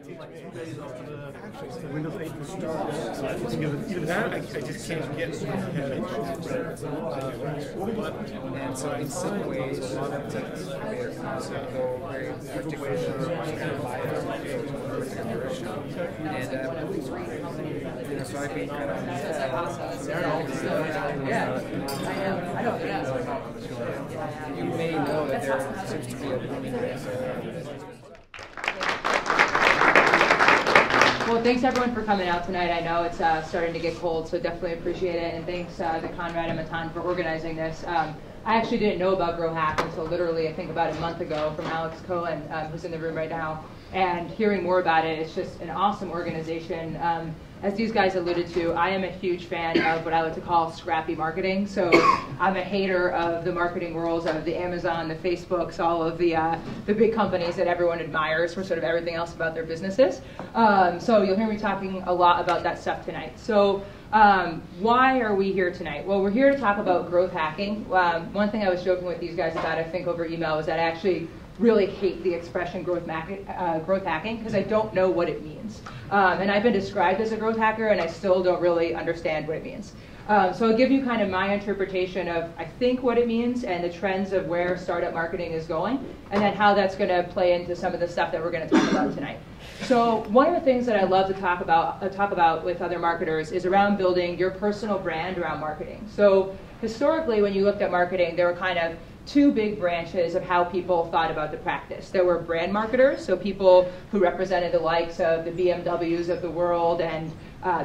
like 2 days after the Windows 8 was started. Even that, I just can't get into my head. And so in some ways, a lot of things very particular and so I've been kind of I don't know. You may know that there seems to be a booming Well, thanks everyone for coming out tonight. I know it's starting to get cold, so definitely appreciate it. And thanks to Conrad and Matan for organizing this. I actually didn't know about Grow Hack until literally, I think, about a month ago from Alex Cohen, who's in the room right now. And hearing more about it, it's just an awesome organization. As these guys alluded to, I am a huge fan of what I like to call scrappy marketing. So I'm a hater of the marketing worlds of the Amazon, the Facebooks, all of the big companies that everyone admires for sort of everything else about their businesses. So you'll hear me talking a lot about that stuff tonight. So why are we here tonight? Well, we're here to talk about growth hacking. One thing I was joking with these guys about, I think over email, was that I actually really hate the expression growth hacking because I don't know what it means. And I've been described as a growth hacker and I still don't really understand what it means. So I'll give you kind of my interpretation of, I think, what it means and the trends of where startup marketing is going, and then how that's going to play into some of the stuff that we're going to talk about tonight. So one of the things that I love to talk about with other marketers is around building your personal brand around marketing. So historically, when you looked at marketing, there were kind of two big branches of how people thought about the practice. There were brand marketers, so people who represented the likes of the BMWs of the world and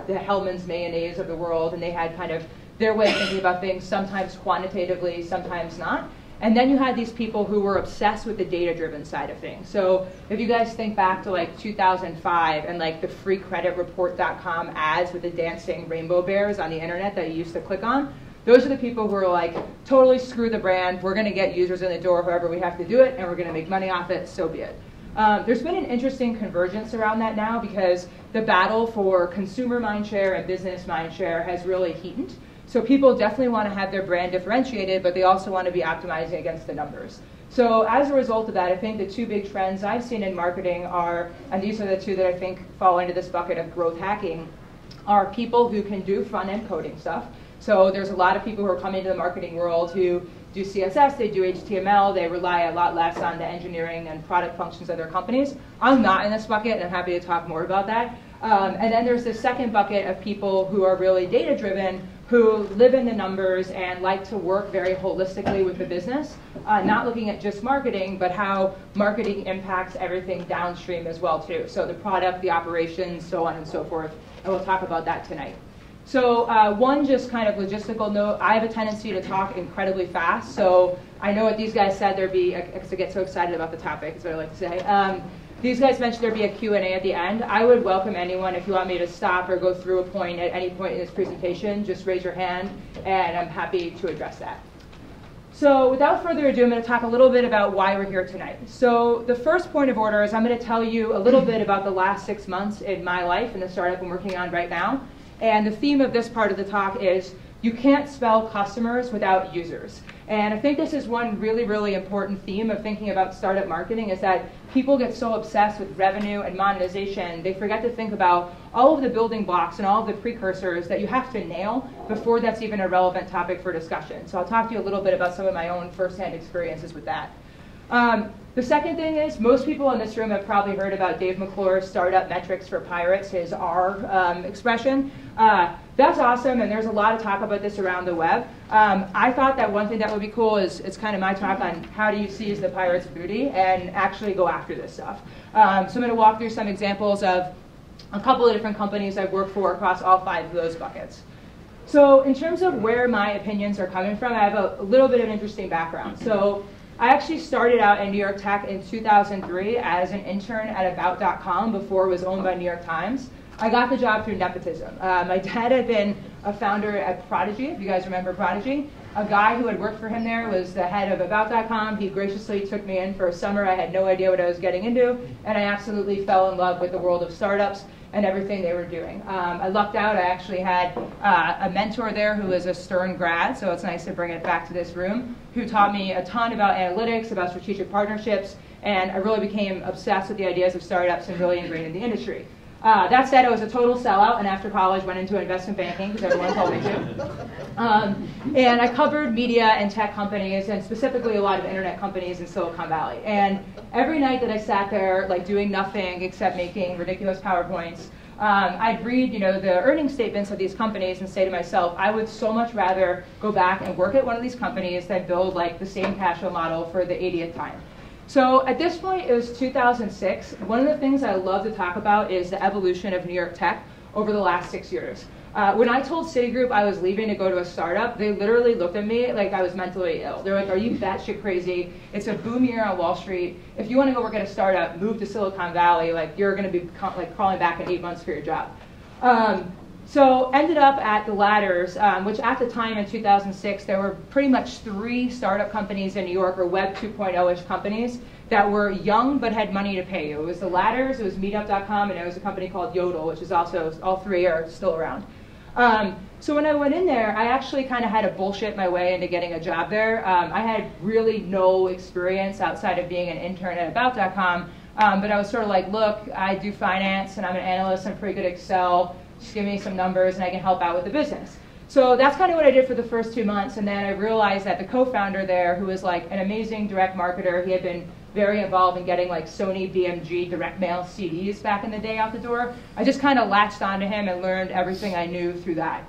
the Hellmann's mayonnaise of the world, and they had kind of their way of thinking about things, sometimes quantitatively, sometimes not. And then you had these people who were obsessed with the data-driven side of things. So if you guys think back to like 2005 and like the freecreditreport.com ads with the dancing rainbow bears on the internet that you used to click on, those are the people who are like, totally screw the brand, we're going to get users in the door however we have to do it, and we're going to make money off it, so be it. There's been an interesting convergence around that now because the battle for consumer mindshare and business mindshare has really heated. So people definitely want to have their brand differentiated, but they also want to be optimizing against the numbers. So as a result of that, I think the two big trends I've seen in marketing are, and these are the two that I think fall into this bucket of growth hacking, are people who can do front-end coding stuff. So there's a lot of people who are coming to the marketing world who do CSS, they do HTML, they rely a lot less on the engineering and product functions of their companies. I'm not in this bucket, and I'm happy to talk more about that. And then there's this second bucket of people who are really data-driven, who live in the numbers and like to work very holistically with the business, not looking at just marketing, but how marketing impacts everything downstream as well, too. So the product, the operations, so on and so forth. And we'll talk about that tonight. So one just kind of logistical note, I have a tendency to talk incredibly fast. So I know what these guys said, there'd be, to get so excited about the topic, is what I like to say. These guys mentioned there'd be a Q&A at the end. I would welcome anyone, if you want me to stop or go through a point at any point in this presentation, just raise your hand, and I'm happy to address that. So without further ado, I'm going to talk a little bit about why we're here tonight. So the first point of order is I'm going to tell you a little bit about the last 6 months in my life and the startup I'm working on right now. And the theme of this part of the talk is you can't spell customers without users. And I think this is one really, really important theme of thinking about startup marketing, is that people get so obsessed with revenue and monetization, they forget to think about all of the building blocks and all of the precursors that you have to nail before that's even a relevant topic for discussion. So I'll talk to you a little bit about some of my own firsthand experiences with that. The second thing is, most people in this room have probably heard about Dave McClure's startup metrics for pirates, his R expression. That's awesome, and there's a lot of talk about this around the web. I thought that one thing that would be cool is, it's kind of my talk on how do you seize the pirate's booty and actually go after this stuff. So I'm going to walk through some examples of a couple of different companies I've worked for across all 5 of those buckets. So in terms of where my opinions are coming from, I have a little bit of an interesting background. So I actually started out in New York Tech in 2003 as an intern at About.com before it was owned by New York Times. I got the job through nepotism. My dad had been a founder at Prodigy, if you guys remember Prodigy. A guy who had worked for him there was the head of About.com. He graciously took me in for a summer. I had no idea what I was getting into, and I absolutely fell in love with the world of startups and everything they were doing. I lucked out. I actually had a mentor there who was a Stern grad, so it's nice to bring it back to this room, who taught me a ton about analytics, about strategic partnerships, and I really became obsessed with the ideas of startups and really ingrained in the industry. That said, I was a total sellout, and after college went into investment banking because everyone told me to. And I covered media and tech companies, and specifically a lot of internet companies in Silicon Valley. And every night that I sat there, like doing nothing except making ridiculous PowerPoints, I'd read, the earnings statements of these companies and say to myself, I would so much rather go back and work at one of these companies than build like the same cash flow model for the 80th time. So at this point, it was 2006. One of the things I love to talk about is the evolution of New York tech over the last 6 years. When I told Citigroup I was leaving to go to a startup, they literally looked at me like I was mentally ill. They're like, are you batshit crazy? It's a boom year on Wall Street. If you want to go work at a startup, move to Silicon Valley. Like, you're going to be like crawling back in 8 months for your job. So ended up at the Ladders, which at the time in 2006, there were pretty much 3 startup companies in New York, or Web 2.0-ish companies, that were young but had money to pay you. It was the Ladders, it was Meetup.com, and it was a company called Yodel, which is also, all 3 are still around. So when I went in there, I actually kind of had to bullshit my way into getting a job there. I had really no experience outside of being an intern at About.com, but I was sort of like, look, I do finance, and I'm an analyst, I'm pretty good at Excel. Just give me some numbers and I can help out with the business. So that's kind of what I did for the first 2 months, and then I realized that the co-founder there, who was like an amazing direct marketer, he had been very involved in getting like Sony BMG direct mail CDs back in the day out the door. I just kind of latched onto him and learned everything I knew through that.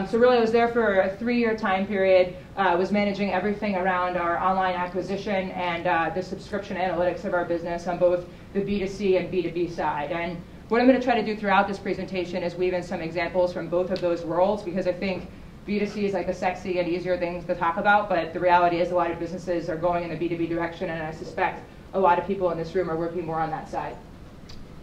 So really I was there for a 3-year time period, was managing everything around our online acquisition and the subscription analytics of our business on both the B2C and B2B side. And what I'm going to try to do throughout this presentation is weave in some examples from both of those worlds, because I think B2C is like a sexy and easier thing to talk about, but the reality is a lot of businesses are going in the B2B direction, and I suspect a lot of people in this room are working more on that side.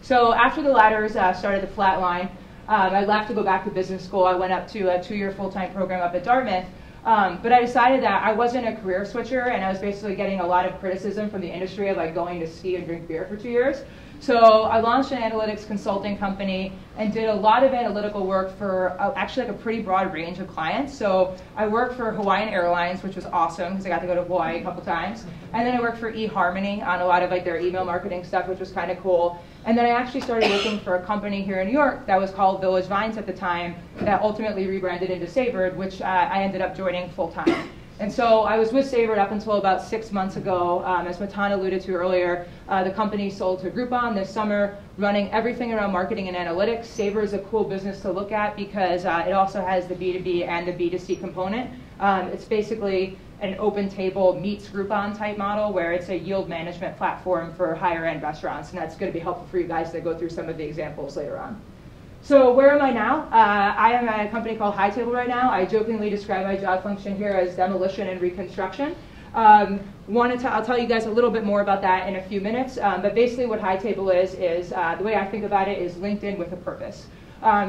So after the Ladders started to flatline, I left to go back to business school. I went up to a 2-year full-time program up at Dartmouth, but I decided that I wasn't a career switcher, and I was basically getting a lot of criticism from the industry of like going to ski and drink beer for 2 years. So I launched an analytics consulting company and did a lot of analytical work for actually like a pretty broad range of clients. So I worked for Hawaiian Airlines, which was awesome because I got to go to Hawaii a couple times. And then I worked for eHarmony on a lot of like their email marketing stuff, which was kind of cool. And then I actually started working for a company here in New York that was called Village Vines at the time, that ultimately rebranded into Savored, which I ended up joining full time. And so I was with Savored up until about 6 months ago. As Matan alluded to earlier, the company sold to Groupon this summer, running everything around marketing and analytics. Savored is a cool business to look at because it also has the B2B and the B2C component. It's basically an open table meets Groupon type model where it's a yield management platform for higher end restaurants, and that's going to be helpful for you guys to go through some of the examples later on. So where am I now? I am at a company called High Table right now. I jokingly describe my job function here as demolition and reconstruction. I'll tell you guys a little bit more about that in a few minutes, but basically what High Table is the way I think about it is LinkedIn with a purpose.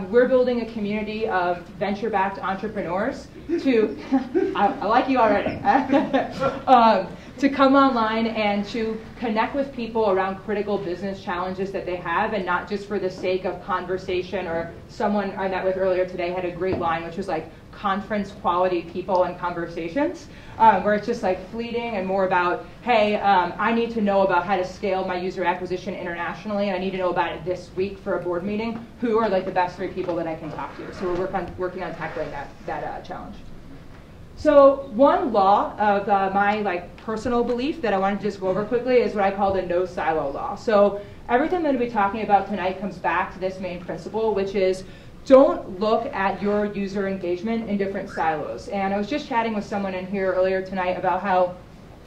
We're building a community of venture-backed entrepreneurs to, I like you already, to come online and to connect with people around critical business challenges that they have, and not just for the sake of conversation. Or someone I met with earlier today had a great line, which was like conference quality people and conversations, where it's just like fleeting and more about, hey, I need to know about how to scale my user acquisition internationally. I need to know about it this week for a board meeting. Who are like the best 3 people that I can talk to? So we're working on tackling that challenge. So one law of my like personal belief that I wanted to just go over quickly is what I call the no silo law. So everything I'm going to be talking about tonight comes back to this main principle, which is don't look at your user engagement in different silos. And I was just chatting with someone in here earlier tonight about how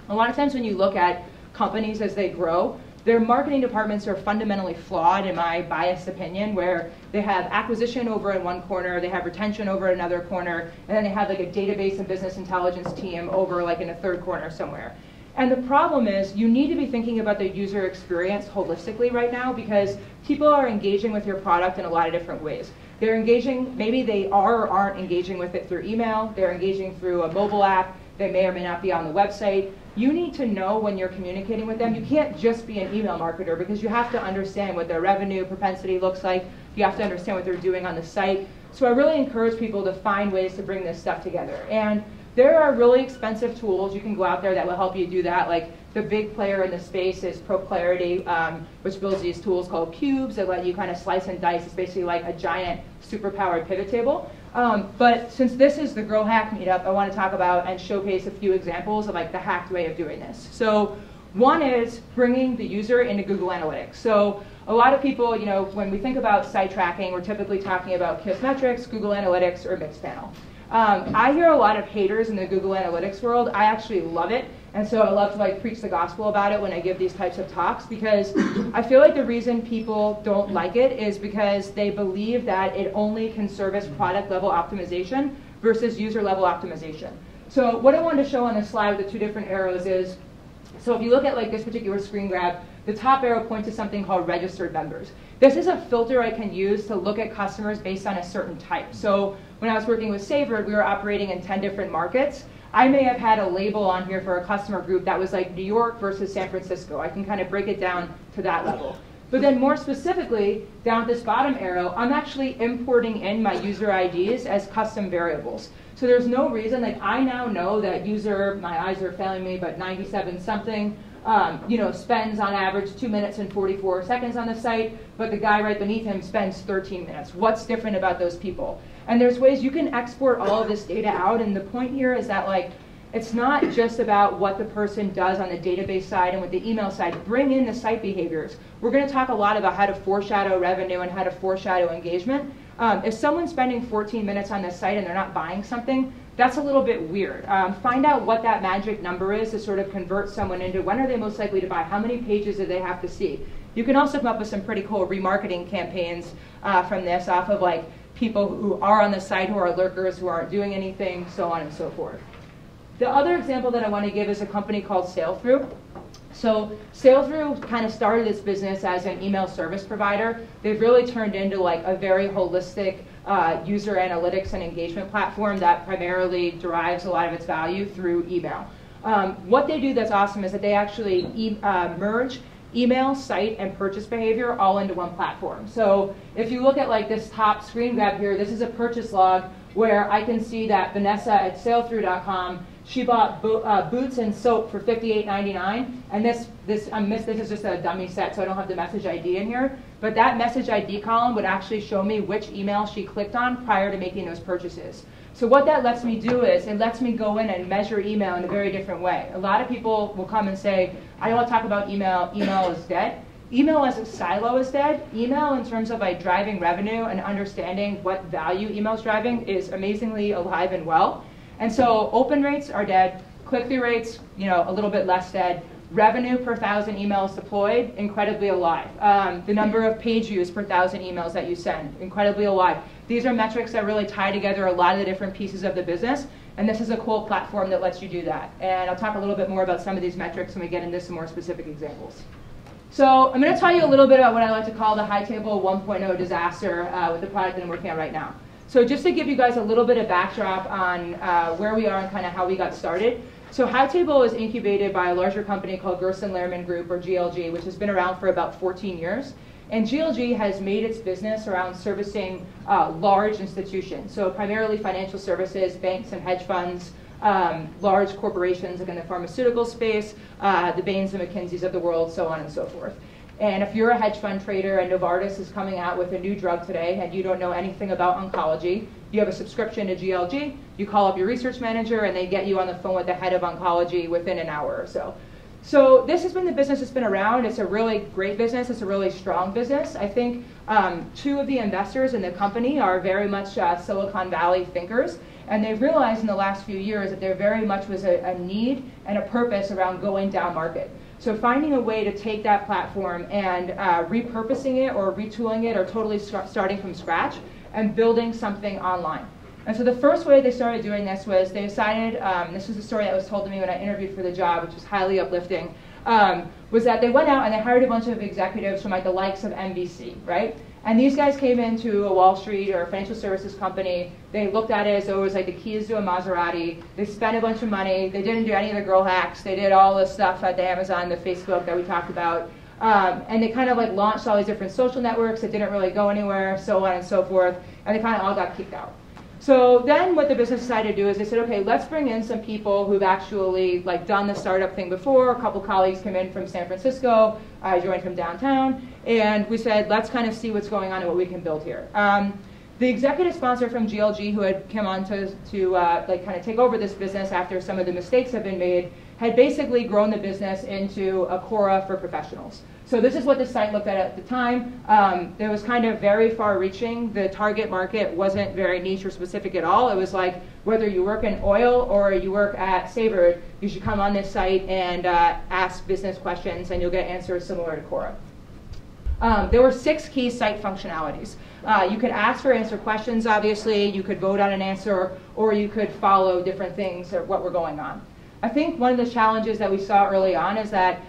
a lot of times when you look at companies as they grow, their marketing departments are fundamentally flawed, in my biased opinion, where they have acquisition over in one corner, they have retention over another corner, and then they have like a database and business intelligence team over like in a third corner somewhere. And the problem is you need to be thinking about the user experience holistically right now, because people are engaging with your product in a lot of different ways. They're engaging, maybe they are or aren't engaging with it through email, they're engaging through a mobile app, they may or may not be on the website. You need to know when you're communicating with them. You can't just be an email marketer, because you have to understand what their revenue propensity looks like. You have to understand what they're doing on the site. So I really encourage people to find ways to bring this stuff together. And there are really expensive tools you can go out there that will help you do that, like The big player in the space is ProClarity, which builds these tools called cubes that let you kind of slice and dice. It's basically like a giant superpowered pivot table. But since this is the Grow Hack meetup, I want to talk about and showcase a few examples of like the hacked way of doing this. So one is bringing the user into Google Analytics. So a lot of people, when we think about site tracking, we're typically talking about Kissmetrics, Google Analytics, or Mixpanel. I hear a lot of haters in the Google Analytics world. I actually love it. And so I love to like preach the gospel about it when I give these types of talks, because I feel like the reason people don't like it is because they believe that it only can service product level optimization versus user level optimization. So what I wanted to show on this slide with the two different arrows is, so if you look at like this particular screen grab, the top arrow points to something called registered members. This is a filter I can use to look at customers based on a certain type. So when I was working with Savored, we were operating in 10 different markets. I may have had a label on here for a customer group that was like New York versus San Francisco. I can kind of break it down to that level. But then more specifically, down at this bottom arrow, I'm actually importing in my user IDs as custom variables. So there's no reason, like I now know that user, my eyes are failing me, but 97 something, spends on average 2 minutes and 44 seconds on the site, but the guy right beneath him spends 13 minutes. What's different about those people? And there's ways you can export all of this data out, and the point here is that like, it's not just about what the person does on the database side and with the email side. Bring in the site behaviors. We're going to talk a lot about how to foreshadow revenue and how to foreshadow engagement. If someone's spending 14 minutes on this site and they're not buying something, that's a little bit weird. Find out what that magic number is to sort of convert someone into when are they most likely to buy, how many pages do they have to see. You can also come up with some pretty cool remarketing campaigns from this off of like people who are on the site who are lurkers, who aren't doing anything, so on and so forth. The other example that I want to give is a company called Sailthrough. So Sailthrough kind of started its business as an email service provider. They've really turned into like a very holistic user analytics and engagement platform that primarily derives a lot of its value through email. What they do that's awesome is that they actually merge email, site, and purchase behavior all into one platform. So if you look at like this top screen grab here, this is a purchase log where I can see that Vanessa at sailthrough.com, she bought boots and soap for $58.99, and this is just a dummy set, so I don't have the message ID in here, but that message ID column would actually show me which email she clicked on prior to making those purchases. So what that lets me do is it lets me go in and measure email in a very different way. A lot of people will come and say, I don't want to talk about email, email is dead. Email as a silo is dead. Email in terms of like driving revenue and understanding what value email is driving is amazingly alive and well. And so open rates are dead, click-through rates, a little bit less dead. Revenue per 1,000 emails deployed, incredibly alive. The number of page views per 1,000 emails that you send, incredibly alive. These are metrics that really tie together a lot of the different pieces of the business, and this is a cool platform that lets you do that. And I'll talk a little bit more about some of these metrics when we get into some more specific examples. So I'm going to tell you a little bit about what I like to call the high table 1.0 disaster with the product that I'm working on right now. So just to give you guys a little bit of backdrop on where we are and kind of how we got started. So Hightable is incubated by a larger company called Gerson Lehrman Group, or GLG, which has been around for about 14 years. And GLG has made its business around servicing large institutions, so primarily financial services, banks and hedge funds, large corporations like in the pharmaceutical space, the Bains and McKinseys of the world, so on and so forth. And if you're a hedge fund trader and Novartis is coming out with a new drug today and you don't know anything about oncology, you have a subscription to GLG, you call up your research manager and they get you on the phone with the head of oncology within an hour or so. So this has been the business that's been around. It's a really great business. It's a really strong business. I think two of the investors in the company are very much Silicon Valley thinkers. And they've realized in the last few years that there very much was a need and a purpose around going down market. So finding a way to take that platform and repurposing it or retooling it or totally starting from scratch and building something online. And so the first way they started doing this was they decided, this was the story that was told to me when I interviewed for the job, which was highly uplifting, was that they went out and they hired a bunch of executives from like the likes of NBC, right? And these guys came into a Wall Street or a financial services company. They looked at it as though it was like the keys to a Maserati. They spent a bunch of money. They didn't do any of the girl hacks. They did all the stuff at the Amazon, the Facebook that we talked about. And they kind of like launched all these different social networks that didn't really go anywhere, so on and so forth. And they kind of all got kicked out. So then what the business decided to do is they said, okay, let's bring in some people who've actually done the startup thing before. A couple colleagues came in from San Francisco. I joined from downtown. And we said, let's kind of see what's going on and what we can build here. The executive sponsor from GLG, who had come on to kind of take over this business after some of the mistakes have been made, had basically grown the business into a Quora for professionals. So this is what the site looked at the time. It was kind of very far-reaching. The target market wasn't very niche or specific at all. It was like, whether you work in oil or you work at Savored, you should come on this site and ask business questions, and you'll get answers similar to Quora. There were 6 key site functionalities. You could ask or answer questions, obviously. You could vote on an answer, or you could follow different things or what were going on. I think one of the challenges that we saw early on is that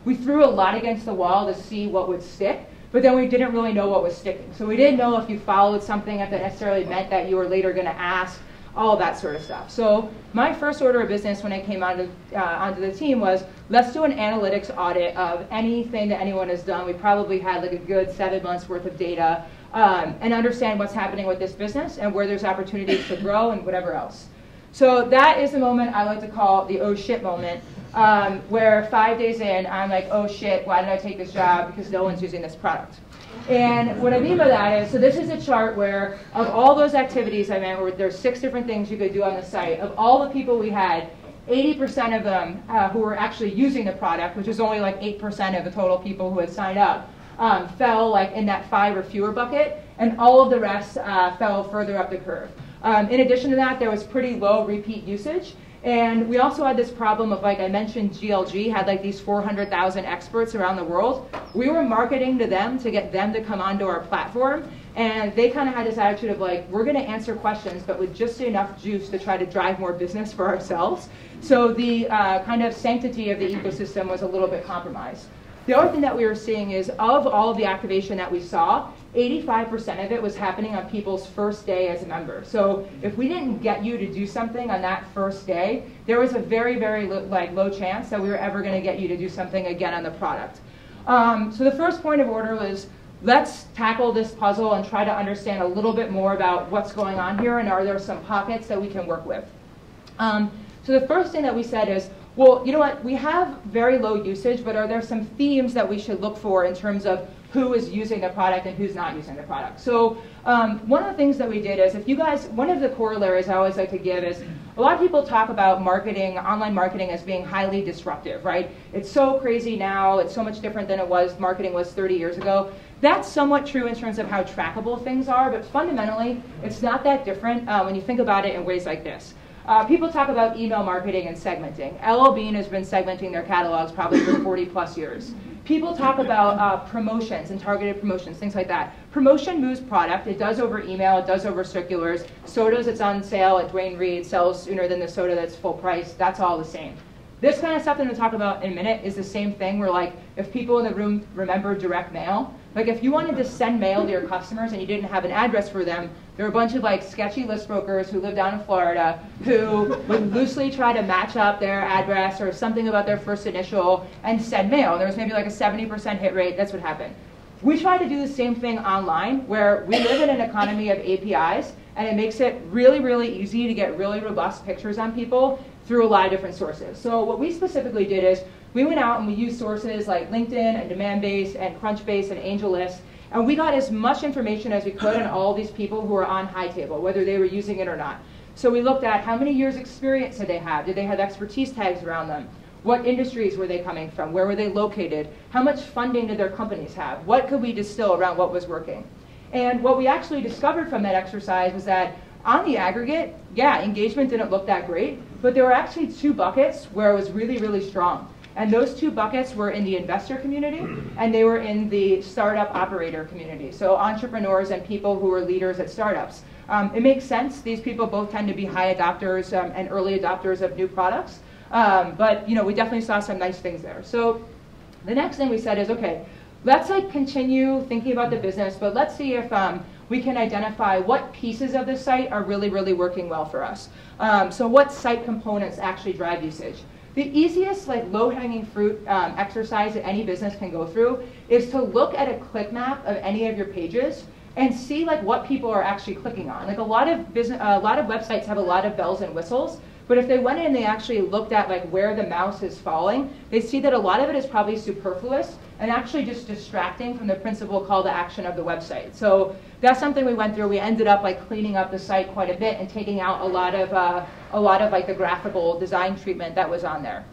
we threw a lot against the wall to see what would stick, but then we didn't really know what was sticking. So we didn't know if you followed something, if that necessarily meant that you were later going to ask, all of that sort of stuff. So my first order of business when I came onto the team was, let's do an analytics audit of anything that anyone has done. We probably had like a good 7 months worth of data, and understand what's happening with this business and where there's opportunities to grow and whatever else. So that is the moment I like to call the oh shit moment, where 5 days in, I'm like, oh shit, why did I take this job? Because no one's using this product. And what I mean by that is, so this is a chart where of all those activities I meant, where there's 6 different things you could do on the site, of all the people we had, 80% of them who were actually using the product, which is only like 8% of the total people who had signed up, fell like in that 5 or fewer bucket, and all of the rest fell further up the curve. In addition to that, there was pretty low repeat usage. And we also had this problem of, like I mentioned, GLG had like these 400,000 experts around the world. We were marketing to them to get them to come onto our platform. And they kind of had this attitude of like, we're going to answer questions, but with just enough juice to try to drive more business for ourselves. So the kind of sanctity of the ecosystem was a little bit compromised. The other thing that we were seeing is, of all of the activation that we saw, 85% of it was happening on people's first day as a member. So if we didn't get you to do something on that first day, there was a very, very low chance that we were ever going to get you to do something again on the product. So the first point of order was, let's tackle this puzzle and try to understand a little bit more about what's going on here, and are there some pockets that we can work with. So the first thing that we said is, well, you know what, we have very low usage, but are there some themes that we should look for in terms of who is using the product and who's not using the product? So one of the things that we did is, if you guys, one of the corollaries I always like to give is, a lot of people talk about marketing, online marketing, as being highly disruptive, right? It's so crazy now, it's so much different than it was, marketing was 30 years ago. That's somewhat true in terms of how trackable things are, but fundamentally, it's not that different when you think about it in ways like this. People talk about email marketing and segmenting. LL Bean has been segmenting their catalogs probably for 40 plus years. People talk about promotions and targeted promotions, things like that. Promotion moves product. It does over email. It does over circulars. Sodas that's on sale at Duane Reade sells sooner than the soda that's full price. That's all the same. This kind of stuff that I'm going to talk about in a minute is the same thing where, like, if people in the room remember direct mail, like if you wanted to send mail to your customers and you didn't have an address for them, there were a bunch of like sketchy list brokers who lived down in Florida who would loosely try to match up their address or something about their first initial and send mail. There was maybe like a 70% hit rate. That's what happened. We try to do the same thing online, where we live in an economy of APIs, and it makes it really, really easy to get really robust pictures on people through a lot of different sources. So what we specifically did is, we went out and we used sources like LinkedIn and Demandbase and Crunchbase and AngelList, and we got as much information as we could on all these people who were on Hightable, whether they were using it or not. So we looked at how many years experience did they have? Did they have expertise tags around them? What industries were they coming from? Where were they located? How much funding did their companies have? What could we distill around what was working? And what we actually discovered from that exercise was that on the aggregate, yeah, engagement didn't look that great, but there were actually 2 buckets where it was really, really strong. And those 2 buckets were in the investor community, and they were in the startup operator community. So entrepreneurs and people who were leaders at startups. It makes sense. These people both tend to be high adopters and early adopters of new products. But we definitely saw some nice things there. So the next thing we said is, okay, let's continue thinking about the business, but let's see if we can identify what pieces of the site are really, really working well for us. So what site components actually drive usage? The easiest low-hanging fruit exercise that any business can go through is to look at a click map of any of your pages and see like what people are actually clicking on. Like a lot of websites have a lot of bells and whistles, but if they went in and they actually looked at like where the mouse is falling, they see that a lot of it is probably superfluous and actually just distracting from the principal call to action of the website. So that's something we went through. We ended up like cleaning up the site quite a bit and taking out a lot of like the graphical design treatment that was on there.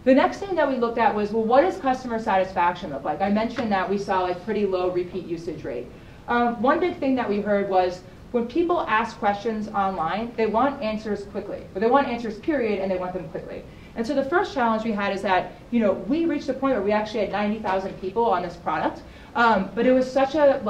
The next thing that we looked at was, well, what does customer satisfaction look like? I mentioned that we saw like pretty low repeat usage rate. One big thing that we heard was when people ask questions online, they want answers quickly, or they want answers period, and they want them quickly. And so the first challenge we had is that, you know, we reached a point where we actually had 90,000 people on this product, but it was such a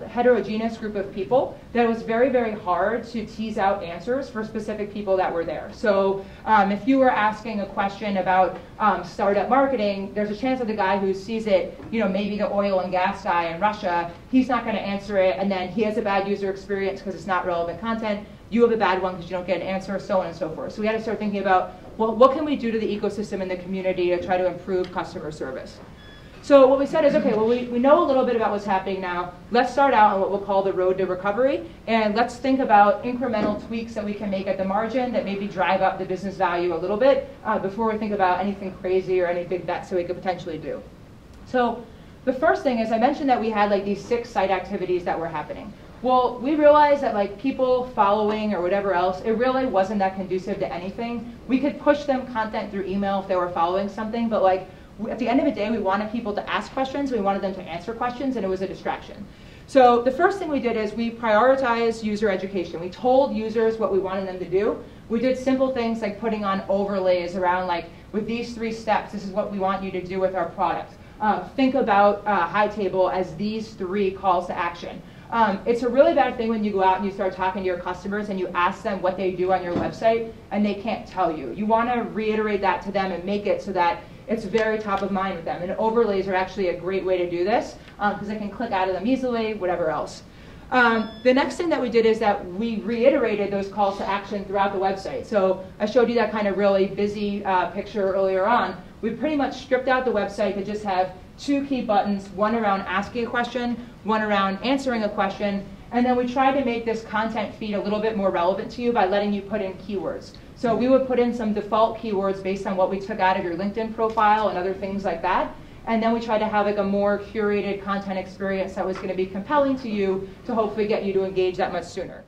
heterogeneous group of people that it was very, very hard to tease out answers for specific people that were there. So if you were asking a question about startup marketing, there's a chance that the guy who sees it, you know, maybe the oil and gas guy in Russia, he's not going to answer it, and then he has a bad user experience because it's not relevant content. You have a bad one because you don't get an answer, so on and so forth. So we had to start thinking about, well, what can we do to the ecosystem and the community to try to improve customer service? So what we said is, okay, well, we know a little bit about what's happening now. Let's start out on what we'll call the road to recovery, and let's think about incremental tweaks that we can make at the margin that maybe drive up the business value a little bit before we think about anything crazy or any big bets that we could potentially do. So the first thing is I mentioned that we had like these 6 site activities that were happening. Well, we realized that like people following or whatever else, it really wasn't that conducive to anything. We could push them content through email if they were following something, but like at the end of the day, we wanted people to ask questions, we wanted them to answer questions, and it was a distraction. So the first thing we did is we prioritized user education. We told users what we wanted them to do. We did simple things like putting on overlays around like, with these 3 steps, this is what we want you to do with our product. Think about High Table as these 3 calls to action. It's a really bad thing when you go out and you start talking to your customers and you ask them what they do on your website and they can't tell you. You want to reiterate that to them and make it so that it's very top of mind with them. And overlays are actually a great way to do this because they can click out of them easily, whatever else. The next thing that we did is that we reiterated those calls to action throughout the website. So I showed you that kind of really busy picture earlier on. We pretty much stripped out the website to just have 2 key buttons, one around asking a question, one around answering a question, and then we tried to make this content feed a little bit more relevant to you by letting you put in keywords. So we would put in some default keywords based on what we took out of your LinkedIn profile and other things like that. And then we tried to have like a more curated content experience that was going to be compelling to you to hopefully get you to engage that much sooner.